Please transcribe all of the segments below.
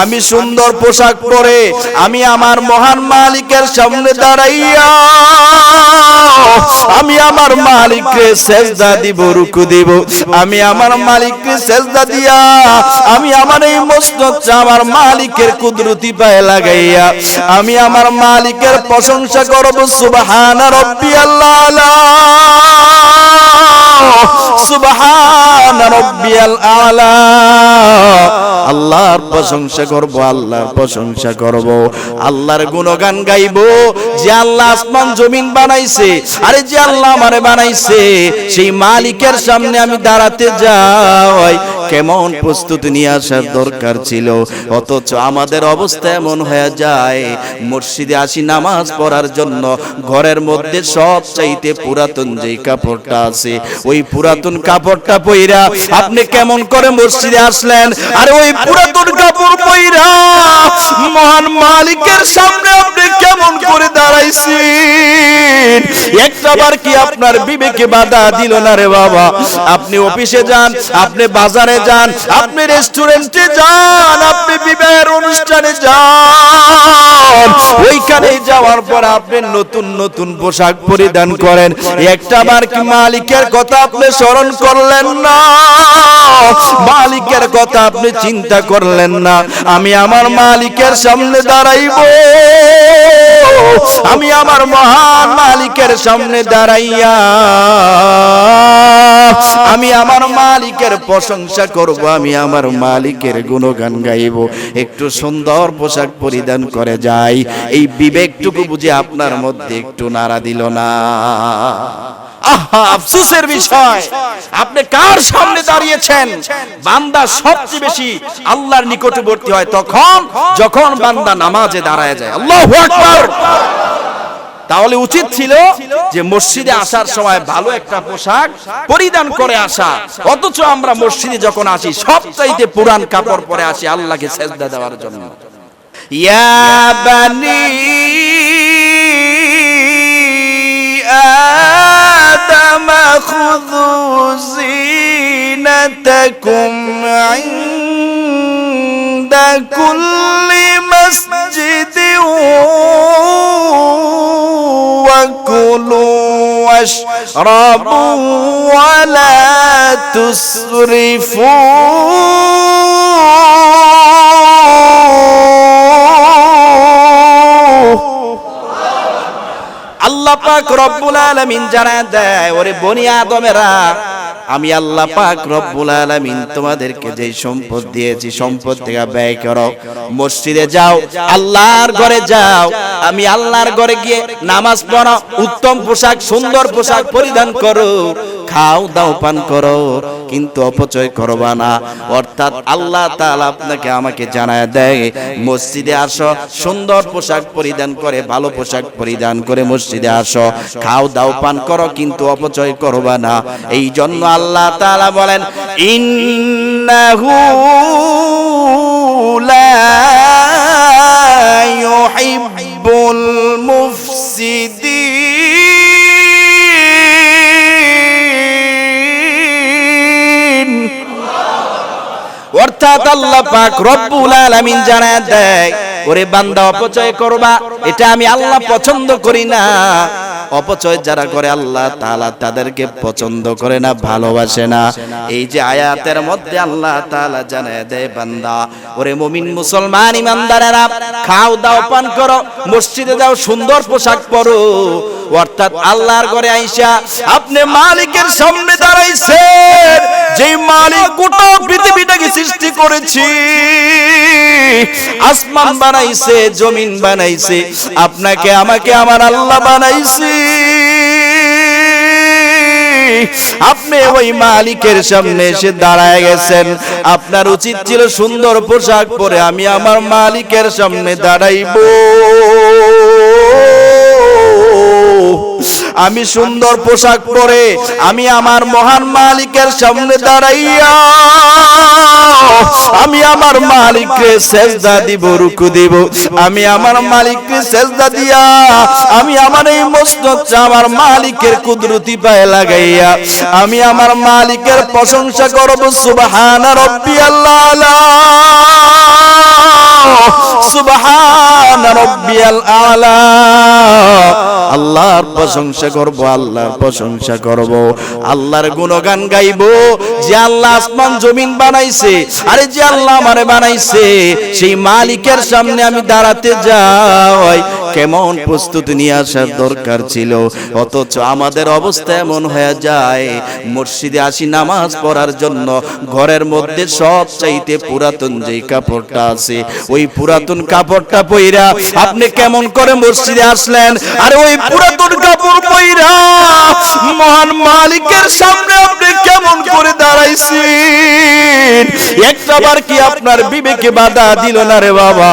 আমি সুন্দর পোশাক পরে আমি আমার মহান মালিকের সামনে দাঁড়াইয়া আমি আমার মালিককে সেজদা দিব, রুকু দিব। আমি আমার মালিককে সেজদা দিয়া আমি আমার এই মসনদ আমার মালিকের কুদরতি পায়ে লাগাইয়া আমি আমার মালিকের প্রশংসা করব। সুবহানা রাব্বিয়াল আলা, সুবহানা রাব্বিয়াল আলা। আল্লাহর প্রশংসা করব, আল্লাহর প্রশংসা করব, আল্লাহর গুণগান গাইব। যে আল্লাহ আসমান জমিন বানাইছে, আরে যে আল্লাহ আমারে বানাইছে, সেই মালিকের সামনে আমি দাঁড়াতে যাই, কেমন প্রস্তুতি নিয়ে আসার দরকার ছিল। অথচ আমাদের অবস্থা এমন হয়ে যায়, মসজিদে আসি নামাজ পড়ার জন্য, ঘরের মধ্যে সবচাইতে পুরাতন যেই কাপড়টা আছে ওই পুরাতন কাপড়টা পইরা আপনি কেমন করে মসজিদে আসলেন? আর ওই পুরাতন কাপড় পইরা মহান মালিকের সামনে আপনি কেমন করে দাঁড়াইছেন? একটাবার কি আপনার বিবেকে বাধা দিল না রে বাবা? আপনি অফিসে যান, আপনি বাজারে যান, আপনি রেস্টুরেন্টে যান, আপনি বিবাহের অনুষ্ঠানে যান, ওইখানে যাওয়ার পর আপনি নতুন নতুন পোশাক পরিধান করেন। একটাবার কি মালিকের কথা আপনি স্মরণ করলেন না? মালিকের কথা আপনি চিন্তা করলেন না? আমি আমার মালিকের সামনে দাঁড়াইব, আমি আমার মহান মালিকের সামনে দাঁড়াইয়া আমি আমার মালিকের প্রশংসা করব, আমি আমার মালিকের গুণগান গাইব। একটু সুন্দর পোশাক পরিধান করে যাই, এই বিবেকটুকু বুঝে আপনার মধ্যে একটু নাড়া দিল না? আহা, আফসোসের বিষয়, আপনি কার সামনে দাঁড়িয়েছেন? বান্দা সবচেয়ে বেশি আল্লাহর নিকটবর্তী হয় তখন যখন বান্দা নামাজে দাঁড়ায় যায়। আল্লাহু আকবার। তাহলে উচিত ছিল যে মসজিদে আসার সময় ভালো একটা পোশাক পরিধান করে আসা। অথচ আমরা মসজিদে যখন আসি সবচাইতে পুরান কাপড় পরে আসি আল্লাহকে সেজদা দেওয়ার জন্য। ইয়া বানি আদম খুযু যিনাতাকুম ইনদা কুল্লি মাসজিদিন وكلوا واشربوا ولا تسرفوا। আল্লাহ পাক রব্বুল আলামিন জানায় দেয়, ওরে বনি আদমেরা, আমি আল্লাহ পাক রব্বুল আলামিন তোমাদেরকে যে সম্পদ দিয়েছি সম্পদ থেকে ব্যয় করো। মসজিদে যাও, আল্লাহর ঘরে যাও, আমি আল্লাহর ঘরে গিয়ে নামাজ পড়ো, উত্তম পোশাক সুন্দর পোশাক পরিধান করো, খাও দাও পান করো, কিন্তু অপচয় করবা না। অর্থাৎ আল্লাহ তাআলা আপনাকে আমাকে জানায় দেয়, মসজিদে আসো, সুন্দর পোশাক পরিধান করে ভালো পোশাক পরিধান করে মসজিদে আসো, খাও দাও পান করো, কিন্তু অপচয় করবা না। এই জন্য আল্লাহ তাআলা বলেন, ইন্নাহু লা ইউহিব্বুল মুফসিদিন। অর্থাৎ আল্লাহ পাক রব্বুল আলামিন জানায় দেয়, ওরে বান্দা অপচয় করবা, এটা আমি আল্লাহ পছন্দ করি না। অপচয় যারা করে আল্লাহ তাআলা তাদেরকে পছন্দ করে না, ভালোবাসে না। এই যে আয়াতের মধ্যে আল্লাহ তাআলা জানায় দেয়, বান্দা, ওরে মুমিন মুসলমান ইমানদারেরা, খাও দাও পান করো, মসজিদে যাও, সুন্দর পোশাক পরো। অর্থাৎ আল্লাহর ঘরে আইসা আপনি মালিকের সামনে দাঁড়াইছেন, যেই মালিক গোটা পৃথিবীটাকে সৃষ্টি করেছে, আসমান বানাইছে, জমিন বানাইছে, আপনাকে আমাকে আমার আল্লাহ বানাইছে। আপনি ওই মালিকের সামনে এসে দাঁড়ায় গেছেন। আপনার উচিত ছিল সুন্দর পোশাক পরে আমি আমার মালিকের সামনে দাঁড়াইব। আমি সুন্দর পোশাক পরে আমি আমার মহান মালিকের সামনে দাঁড়াইয়া আমি আমার মালিককে সেজদা দিব, রুকু দিব। আমি আমার মালিককে সেজদা দিয়া আমি আমার এই মসনদ আমার মালিকের কুদরতি পায়ে লাগাইয়া আমি আমার মালিকের প্রশংসা করব। সুবহানা রাব্বিয়াল আলা। রাব্বিয়াল আলা। আল্লাহর প্রশংসা করব, আল্লাহর প্রশংসা করব, আল্লাহর গুণগান গাইব যে আল্লাহ আসমান জমিন বানাইছে। আরে যে আল্লাহ আমারে বানাইছে সেই মালিকের সামনে আমি দাঁড়াতে যাই, কেমন প্রস্তুতি নিয়ে আসার দরকার ছিল। অথচ আমাদের অবস্থা এমন হয়ে যায়, মসজিদে আসি নামাজ পড়ার জন্য, ঘরের মধ্যে সব চাইতে পুরাতন যেই কাপড়টা আছে ওই পুরাতন কাপড়টা পইরা আপনি কেমন করে মসজিদে আসলেন? আরে ওই পুরাতন কাপড় পইরা মহান মালিকের সামনে আপনি কেমন করে দাঁড়াইছেন? একটাবার কি আপনার বিবেকে বাধা দিল না রে বাবা?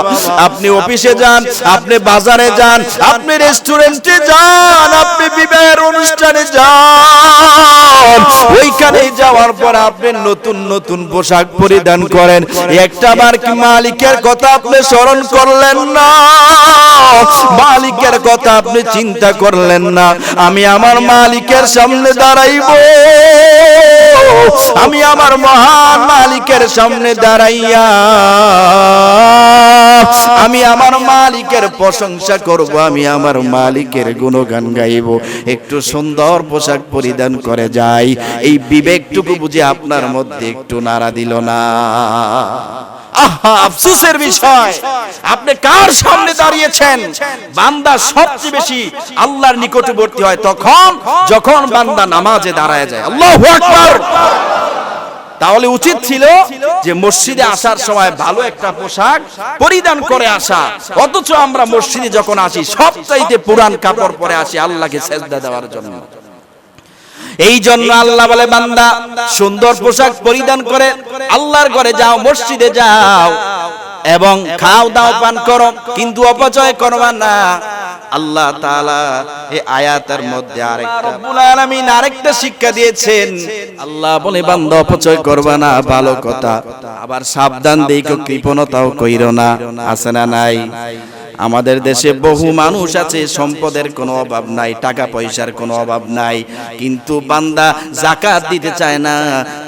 আপনি অফিসে যান, আপনি বাজারে যান, আপনি রেস্টুরেন্টে যান, আপনি বিবাহের অনুষ্ঠানে যান, ওইখানে যাওয়ার পর আপনি নতুন নতুন পোশাক পরিধান করেন, একটাবার কি মালিকের কথা আপনি স্মরণ করলেন না? মালিকের কথা আপনি চিন্তা করলেন না? আমি আমার মালিকের সামনে দাঁড়াইব, আমি আমার মহান মালিকের সামনে দাঁড়াইয়া আমি আমার মালিকের প্রশংসা করব, আমি আমার মালিকের গুণগান গাইব। একটু সুন্দর পোশাক পরিধান করে যাই, এই বিবেকটুকু বুঝে আপনার মধ্যে একটু নাড়া দিল না? আহা, আফসোসের বিষয়, আপনি কার সামনে দাঁড়িয়েছেন? বান্দা সবচেয়ে বেশি আল্লাহর নিকটবর্তী হয় তখন যখন বান্দা নামাজে দাঁড়ায় যায়। আল্লাহু আকবার। তাহলে উচিত ছিল যে মসজিদে আসার সময় ভালো একটা পোশাক পরিধান করে আসা। অথচ আমরা মসজিদে যখন আসি সবচাইতে পুরান কাপড় পরে আসি আল্লাহকে সেজদা দেওয়ার জন্য। এই জন্য আল্লাহ বলে, বান্দা সুন্দর পোশাক পরিধান করে আল্লাহর ঘরে যাও, মসজিদে যাও এবং খাও দাও পান করো, কিন্তু অপচয় করবা না। আল্লাহ তাআলা এই আয়াতের মধ্যে আরেকটা রব্বুল আলামিন আরেকটা শিক্ষা দিয়েছেন। আল্লাহ বলে, বান্দা অপচয় করবা না, ভালো কথা, আবার সাবধান দেখো কৃপণতাও কইরো না। আছে না নাই? আমাদের দেশে বহু মানুষ আছে, সম্পদের কোনো অভাব নাই, টাকা পয়সার কোনো অভাব নাই, কিন্তু বান্দা যাকাত দিতে চায় না,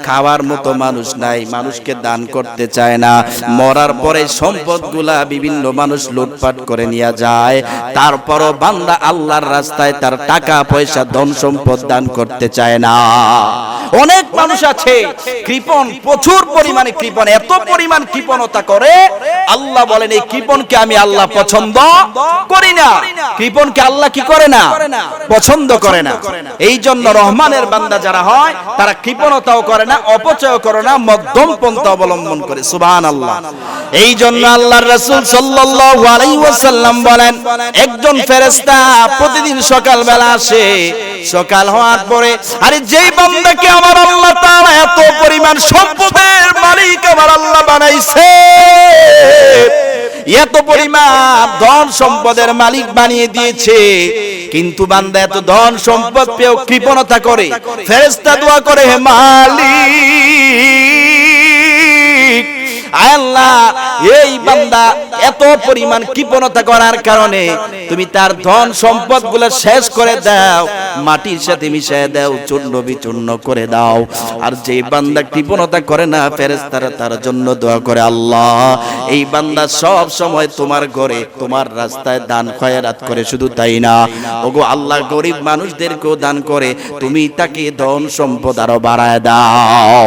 খাওয়ার মতো মানুষ নাই, মানুষকে দান করতে চায় না। মরার পরে সম্পদগুলা বিভিন্ন মানুষ লুটপাট করে নিয়ে যায়, তারপরও বান্দা আল্লাহর রাস্তায় তার টাকা পয়সা ধন সম্পদ দান করতে চায় না। অনেক মানুষ আছে কৃপণ, প্রচুর পরিমাণে কৃপণ, এত পরিমাণ কৃপণতা করে, আল্লাহ বলেন এই কৃপণকে আমি আল্লাহ পছন্দ করি না। কৃপণকে আল্লাহ কি করে না? পছন্দ করে না। এই জন্য রহমানের বান্দা যারা হয় তারা কৃপণতাও করে না, অপচয় করে না, মধ্যম পন্থা অবলম্বন করে। সুবহানাল্লাহ। এই জন্য আল্লাহর রাসূল সাল্লাল্লাহু আলাইহি ওয়াসাল্লাম বলেন, একজন ফেরেশতা প্রতিদিন সকালবেলা আসে, সকাল হওয়ার পরে আরে যেই বান্দাকে আমার আল্লাহ তাআলা এত পরিমাণ সম্পদের মালিক আমার আল্লাহ বানাইছে, এত পরিমাণ ধন সম্পদের মালিক বানিয়ে দিয়েছে, কিন্তু বান্দা এত ধন সম্পদ পেয়েও কৃপণতা করে, ফেরেশতা দোয়া করে, হে মালিক, আল্লাহ এই বান্দা এত পরিমাণ কৃপণতা করার কারণে তুমি তার ধন সম্পদ গুলো শেষ করে দাও, মাটির সাথে মিশিয়ে দাও, চূর্ণ বিচূর্ণ করে দাও। আর যে বান্দা কৃপণতা করে না, ফেরেশতারা তার জন্য দোয়া করে, আল্লাহ এই বান্দা সব সময় তোমার ঘরে তোমার রাস্তায় দান খয়রাত করে, শুধু তাই না ওগো আল্লাহ গরিব মানুষদেরকেও দান করে, তুমি তাকে ধন সম্পদ আরো বাড়ায় দাও।